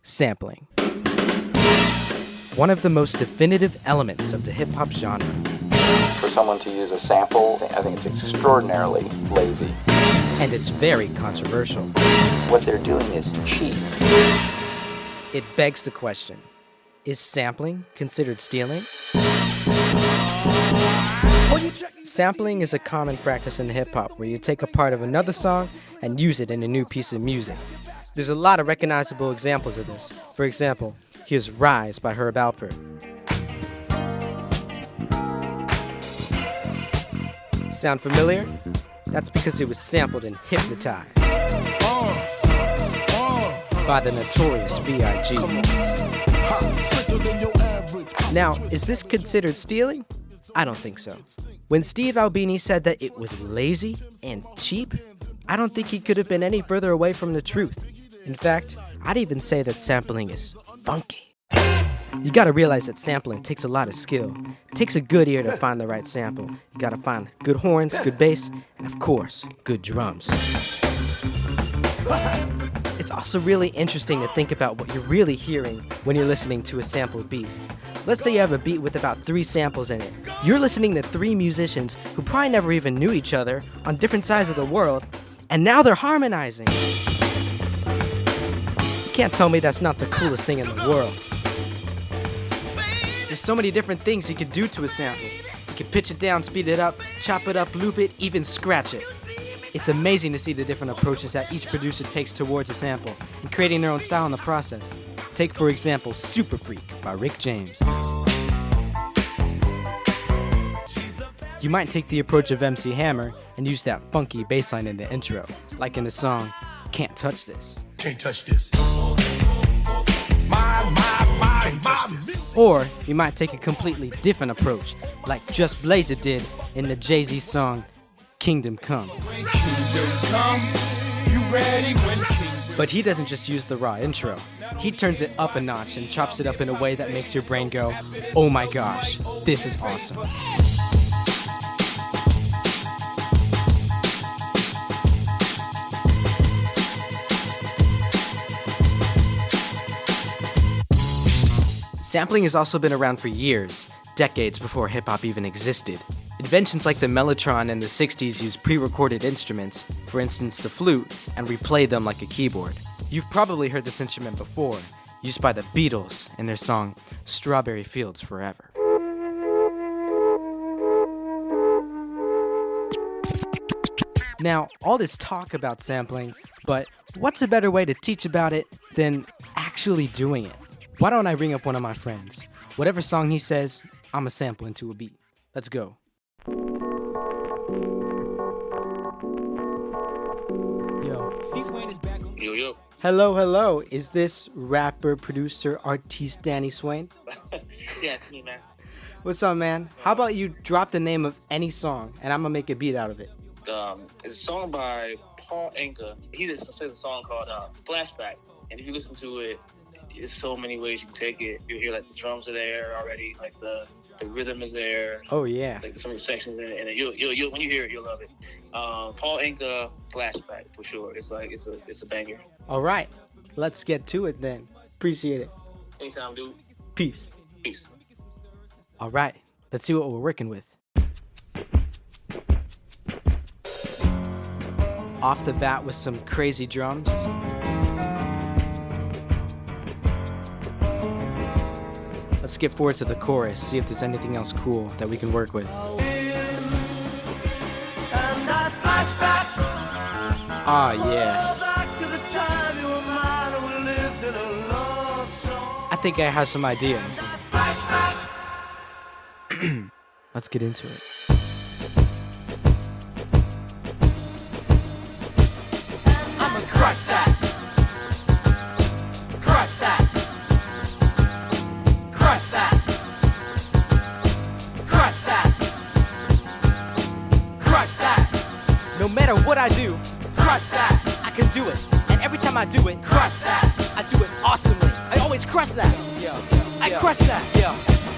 Sampling. One of the most definitive elements of the hip-hop genre. For someone to use a sample, I think it's extraordinarily lazy. And it's very controversial. What they're doing is cheap. It begs the question, is sampling considered stealing? Sampling is a common practice in hip-hop where you take a part of another song and use it in a new piece of music. There's a lot of recognizable examples of this. For example, here's Rise by Alpert. Sound familiar? That's because it was sampled in Hypnotize by the Notorious B.I.G. Now, is this considered stealing? I don't think so. When Steve Albini said that it was lazy and cheap, I don't think he could have been any further away from the truth. In fact, I'd even say that sampling is funky. You gotta realize that sampling takes a lot of skill. It takes a good ear to find the right sample. You gotta find good horns, good bass, and of course, good drums. It's also really interesting to think about what you're really hearing when you're listening to a sampled beat. Let's say you have a beat with about 3 samples in it. You're listening to 3 musicians who probably never even knew each other on different sides of the world, and now they're harmonizing. You can't tell me that's not the coolest thing in the world. There's so many different things you can do to a sample. You can pitch it down, speed it up, chop it up, loop it, even scratch it. It's amazing to see the different approaches that each producer takes towards a sample and creating their own style in the process. Take, for example, Super Freak by Rick James. You might take the approach of MC Hammer and use that funky bass line in the intro, like in the song, Can't Touch This. Can't touch this. Or you might take a completely different approach, like Just Blaze It did in the Jay-Z song, Kingdom Come. But he doesn't just use the raw intro. He turns it up a notch and chops it up in a way that makes your brain go, oh my gosh, this is awesome. Sampling has also been around for years, decades before hip-hop even existed. Inventions like the mellotron in the 60s used pre-recorded instruments, for instance the flute, and replayed them like a keyboard. You've probably heard this instrument before, used by the Beatles in their song Strawberry Fields Forever. Now, all this talk about sampling, but what's a better way to teach about it than actually doing it? Why don't I ring up one of my friends? Whatever song he says, I'ma sample into a beat. Let's go. Swain is back on. Yo. Hello. Is this rapper, producer, artiste Danny Swain? Yeah, it's me, man. What's up, man? How about you drop the name of any song, and I'm gonna make a beat out of it. It's a song by Paul Anka. He just says a song called Flashback. And if you listen to it, there's so many ways you can take it. You hear like the drums are there already, like the rhythm is there. Oh yeah. Like some of the sections in it, and you'll when you hear it, you'll love it. Paul Anka, Flashback for sure. It's a banger. All right, let's get to it then. Appreciate it. Anytime, dude. Peace. Peace. All right, let's see what we're working with. Off the bat with some crazy drums. Let's skip forward to the chorus, see if there's anything else cool that we can work with. Ah, yeah. I think I have some ideas. Let's get into it. I'ma crush that. Crush that. Crush that. Crush that. Crush that. No matter what I do, Crush that. I can do it. And every time I do it, Crush that. I do it awesomely. I always crush that. I crush that.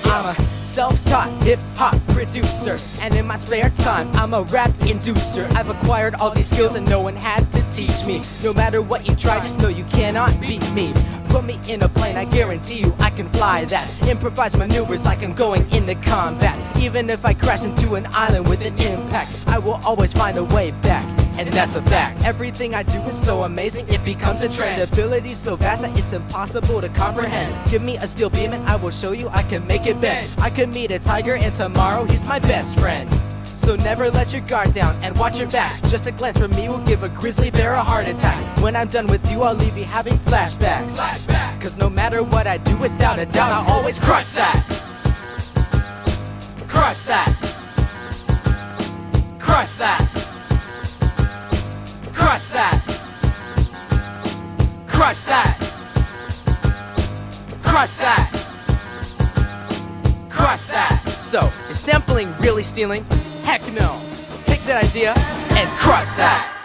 I'm a self-taught hip-hop producer, and in my spare time, I'm a rap inducer. I've acquired all these skills and no one had to teach me. No matter what you try, just know you cannot beat me. Put me in a plane, I guarantee you I can fly that. Improvise maneuvers like I'm going into combat. Even if I crash into an island with an impact, I will always find a way back. And that's a fact. Everything I do is so amazing, it becomes a trend. Ability so vast that it's impossible to comprehend. Give me a steel beam and I will show you I can make it bend. I could meet a tiger and tomorrow he's my best friend. So never let your guard down and watch your back. Just a glance from me will give a grizzly bear a heart attack. When I'm done with you, I'll leave you having flashbacks. Cause no matter what I do, without a doubt, I'll always crush that. Crush that. Crush that. Crush that. Crush that. Crush that. Crush that. So, is sampling really stealing? Heck no. Take that idea and crush that.